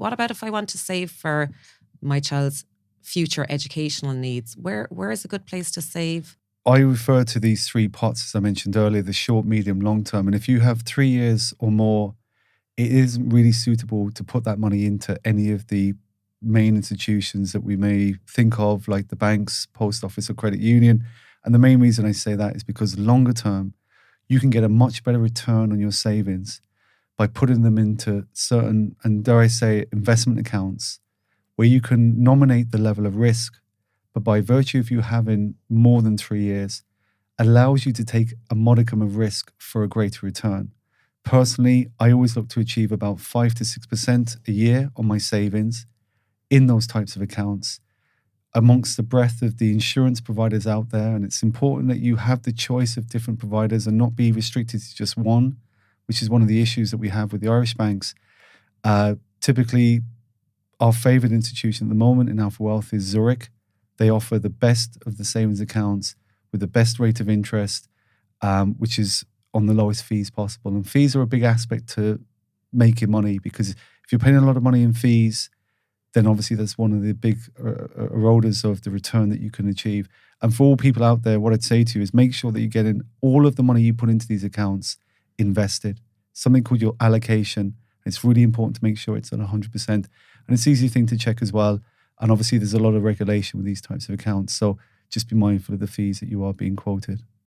what about if I want to save for my child's future educational needs? Where is a good place to save? I refer to these three pots, as I mentioned earlier, the short, medium, long term. And if you have 3 years or more, it isn't really suitable to put that money into any of the main institutions that we may think of, like the banks, post office, or credit union. And the main reason I say that is because longer term, you can get a much better return on your savings by putting them into certain, and dare I say, investment accounts where you can nominate the level of risk, but by virtue of you having more than 3 years, allows you to take a modicum of risk for a greater return. Personally, I always look to achieve about 5 to 6% a year on my savings in those types of accounts amongst the breadth of the insurance providers out there. And it's important that you have the choice of different providers and not be restricted to just one, which is one of the issues that we have with the Irish banks. Typically, our favorite institution at the moment in Alpha Wealth is Zurich. They offer the best of the savings accounts with the best rate of interest, which is on the lowest fees possible. And fees are a big aspect to making money, because if you're paying a lot of money in fees, then obviously that's one of the big eroders of the return that you can achieve. And for all people out there, what I'd say to you is make sure that you're getting all of the money you put into these accounts invested. Something called your allocation. It's really important to make sure it's at 100%. And it's an easy thing to check as well. And obviously there's a lot of regulation with these types of accounts. So just be mindful of the fees that you are being quoted.